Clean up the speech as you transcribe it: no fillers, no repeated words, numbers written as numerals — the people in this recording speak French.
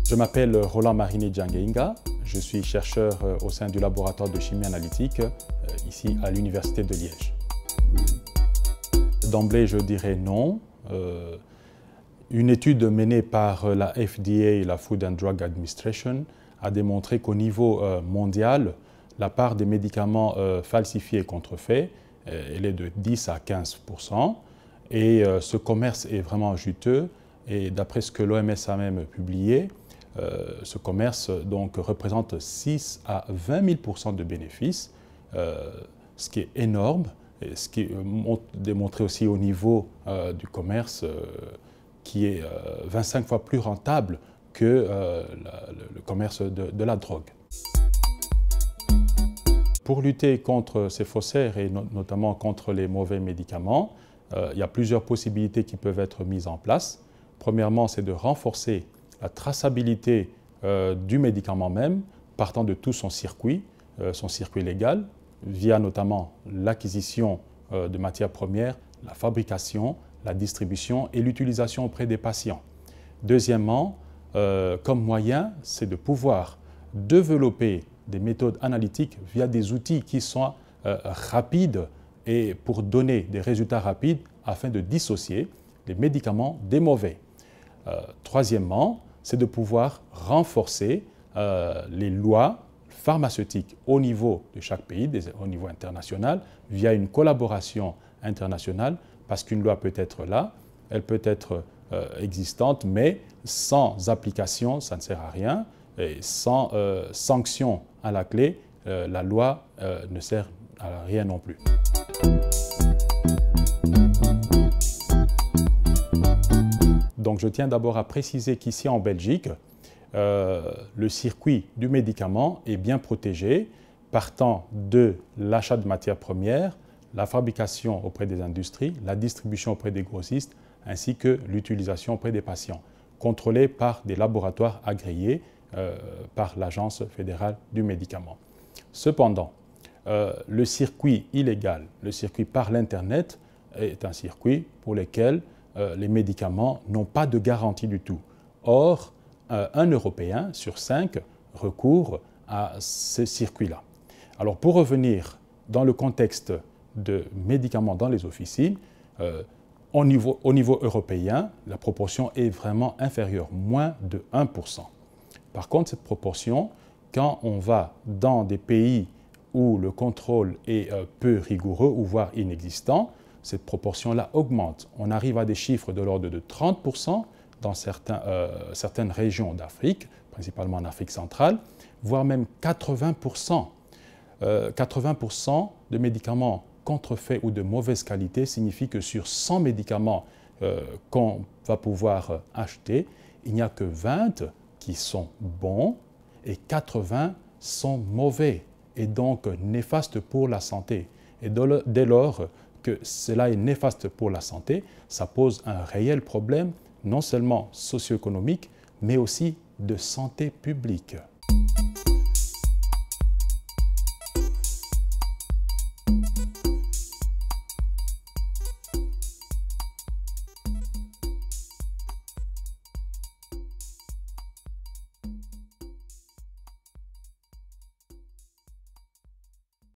Je m'appelle Roland Mariné Djangainga, je suis chercheur au sein du laboratoire de chimie analytique ici à l'Université de Liège. D'emblée, je dirais non. Une étude menée par la FDA, la Food and Drug Administration, a démontré qu'au niveau mondial, la part des médicaments falsifiés et contrefaits, elle est de 10 à 15%. Et ce commerce est vraiment juteux. Et d'après ce que l'OMS a même publié, ce commerce donc représente 6 à 20 000% de bénéfices, ce qui est énorme, et ce qui est démontré aussi au niveau du commerce qui est 25 fois plus rentable que le commerce de la drogue. Pour lutter contre ces faussaires et notamment contre les mauvais médicaments, il y a plusieurs possibilités qui peuvent être mises en place. Premièrement, c'est de renforcer la traçabilité du médicament même, partant de tout son circuit légal, via notamment l'acquisition de matières premières, la fabrication, la distribution et l'utilisation auprès des patients. Deuxièmement, comme moyen, c'est de pouvoir développer des méthodes analytiques via des outils qui sont rapides et pour donner des résultats rapides afin de dissocier les médicaments des mauvais. Troisièmement, c'est de pouvoir renforcer les lois pharmaceutiques au niveau de chaque pays, au niveau international, via une collaboration internationale, parce qu'une loi peut être là, elle peut être existante, mais sans application, ça ne sert à rien, et sans sanction à la clé, la loi ne sert à rien non plus. Donc je tiens d'abord à préciser qu'ici en Belgique, le circuit du médicament est bien protégé, partant de l'achat de matières premières, la fabrication auprès des industries, la distribution auprès des grossistes, ainsi que l'utilisation auprès des patients, contrôlé par des laboratoires agréés par l'Agence fédérale du médicament. Cependant, le circuit illégal, le circuit par l'Internet, est un circuit pour lequel les médicaments n'ont pas de garantie du tout. Or, un Européen sur 5 recourt à ce circuit-là. Alors, pour revenir dans le contexte de médicaments dans les officines, au niveau européen, la proportion est vraiment inférieure, moins de 1%. Par contre, cette proportion, quand on va dans des pays où le contrôle est peu rigoureux ou voire inexistant, cette proportion-là augmente. On arrive à des chiffres de l'ordre de 30% dans certaines régions d'Afrique, principalement en Afrique centrale, voire même 80%. 80% de médicaments contrefaits ou de mauvaise qualité signifie que sur 100 médicaments qu'on va pouvoir acheter, il n'y a que 20 qui sont bons et 80 sont mauvais et donc néfastes pour la santé. Et dès lors que cela est néfaste pour la santé, ça pose un réel problème, non seulement socio-économique, mais aussi de santé publique.